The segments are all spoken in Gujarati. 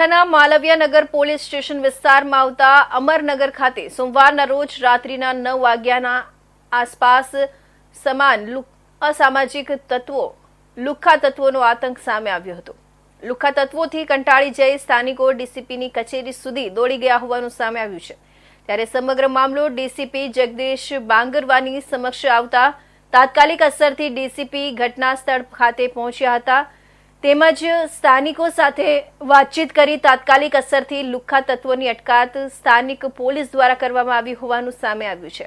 માલવિયાનગર પોલીસ સ્ટેશન વિસ્તારમાં આવતા અમરનગર ખાતે સોમવારના રોજ રાત્રિના 9 વાગ્યાના આસપાસ અસામાજિક લુખ્ખા તત્વોનો આતંક સામે આવ્યો હતો। લુખ્ખા તત્વોથી કંટાળી જઈ સ્થાનિકો ડીસીપીની કચેરી સુધી દોડી ગયા હોવાનું સામે આવ્યું છે। ત્યારે સમગ્ર મામલો ડીસીપી જગદીશ બાંગરવાની સમક્ષ આવતા તાત્કાલિક અસરથી ડીસીપી ઘટના સ્થળ ખાતે પહોંચ્યા હતા। તેમજ સ્થાનિકો સાથે વાતચીત કરી તાત્કાલિક અસરથી લુખ્ખા તત્વોની અટકાયત સ્થાનિક પોલીસ દ્વારા કરવામાં આવી હોવાનું સામે આવ્યું છે।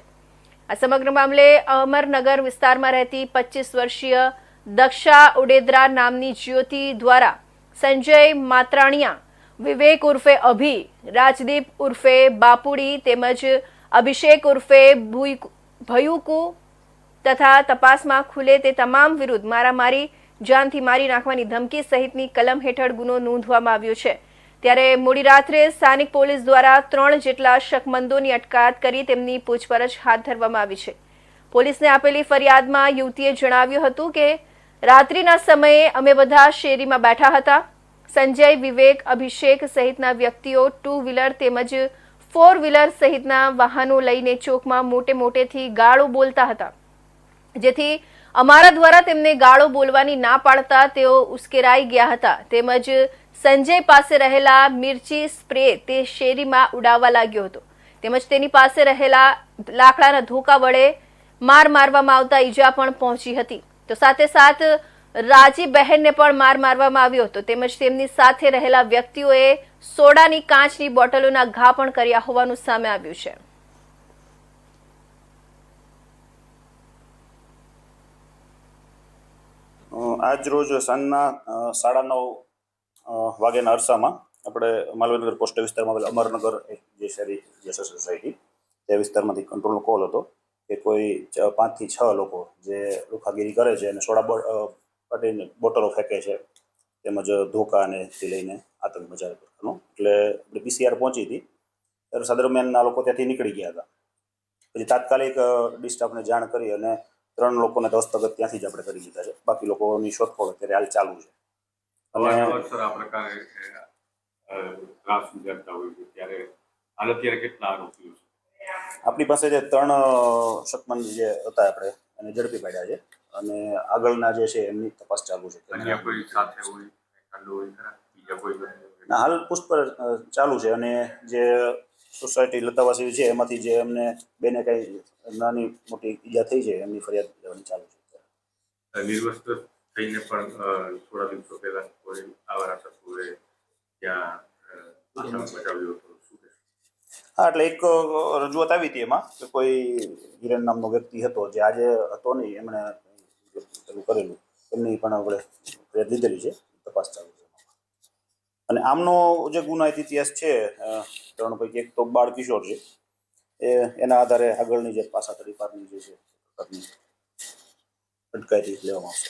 આ સમગ્ર મામલે અમરનગર વિસ્તારમાં રહેતી 25 વર્ષીય દક્ષા ઉડેદરા નામની જ્યોતિ દ્વારા સંજય માત્રાણીયા, વિવેક ઉર્ફે અભી, રાજદીપ ઉર્ફે બાપુડી તેમજ અભિષેક ઉર્ફે ભયુકુ તથા તપાસમાં ખુલે તે તમામ વિરુદ્ધ મારામારી, જાનથી મારી નાખવાની ધમકી સહિતની કલમ હેઠળ ગુનો નોંધવામાં આવ્યો છે। ત્યારે મોડી રાત્રે સ્થાનિક પોલીસ દ્વારા 3 જેટલા શકમંદોની અટકાયત કરી તેમની પૂછપરછ હાથ ધરવામાં આવી છે। પોલીસને આપેલી ફરિયાદમાં યુવતીએ જણાવ્યું હતું કે રાત્રિના સમયે અમે બધા શેરીમાં બેઠા હતા। સંજય, વિવેક, અભિષેક સહિતના વ્યક્તિઓ 2 વ્હીલર તેમજ 4 વ્હીલર સહિતના વાહનો લઈને ચોકમાં મોટેથી ગાળો બોલતા હતા, જેથી અમારા દ્વારા તેમને ગાળો બોલવાની ના પાડતા તેઓ ઉશ્કેરાઈ ગયા હતા। તેમજ સંજય પાસે રહેલા મિર્ચી સ્પ્રે તે શેરીમાં ઉડાવવા લાગ્યો હતો, તેમજ તેની પાસે રહેલા લાકડાના ધોકા વડે મારવામાં આવતા ઈજા પણ પહોંચી હતી। તો સાથે સાથ રાજી બહેનને પણ મારવામાં આવ્યો હતો, તેમજ તેમની સાથે રહેલા વ્યક્તિઓએ સોડાની કાચની બોટલોના ઘા પણ કર્યા હોવાનું સામે આવ્યું છે। આજ રોજ સાંજના 9:30 વાગ્યાના અરસામાં આપણે માલવીનગર પોસ્ટ વિસ્તારમાં આવેલ અમરનગર જે શહેરી જસર સોસાયટી તે વિસ્તારમાંથી કંટ્રોલનો કોલ હતો કે કોઈ 5 થી 6 લોકો જે લુખ્ખાગીરી કરે છે અને સોડા પાટીની બોટલો ફેંકે છે તેમજ ધોકા અને થી લઈને આતંક મચાવે પ્રકારનો। એટલે આપણે પીસીઆર પહોંચી હતી ત્યારે સા દરમિયાન આ લોકો ત્યાંથી નીકળી ગયા હતા। પછી તાત્કાલિક ડિસ્ટાફને જાણ કરી અને 3 લોકોને હસ્તગત ત્યાંથી જ આપણે કરી દીધા છે। બાકી લોકોની શોધખોળ અત્યારે હાલ ચાલુ છે। આપણી પાસે જે 3 શકમંદ જે હતા આપણે એને ઝડપી પાડ્યા છે અને આગળના જે છે એમની તપાસ ચાલુ છે। હાલ પૂછપરછ ચાલુ છે અને જે સોસાયટી લતાવાસી છે એમાંથી જે એમને બેને કઈ નાની મોટી ઈજા થઈ છે એમની ફરિયાદ લેવાની ચાલુ છે। નિર્વસ્ત્ર થઈને પણ થોડા દિવસો પહેલા કોઈ આવારા તત્વોએ ત્યાં આતંક મચાવ્યો હતો, શું કહેશો? હા, એટલે એક રજૂઆત આવી હતી એમાં કે કોઈ હિરેન નામનો વ્યક્તિ હતો જે આજે હતો નહીં, એમણે પેલું કરેલું, એમની પણ આપણે ફરિયાદ લીધેલી છે, તપાસ ચાલુ છે। અને આમનો જે ગુનાહિત ઇતિહાસ છે 3 પૈકી એક તો બાળ કિશોર છે, એના આધારે આગળની જે પાસા તડીપારની જે છે અટકાયતી લેવામાં આવશે।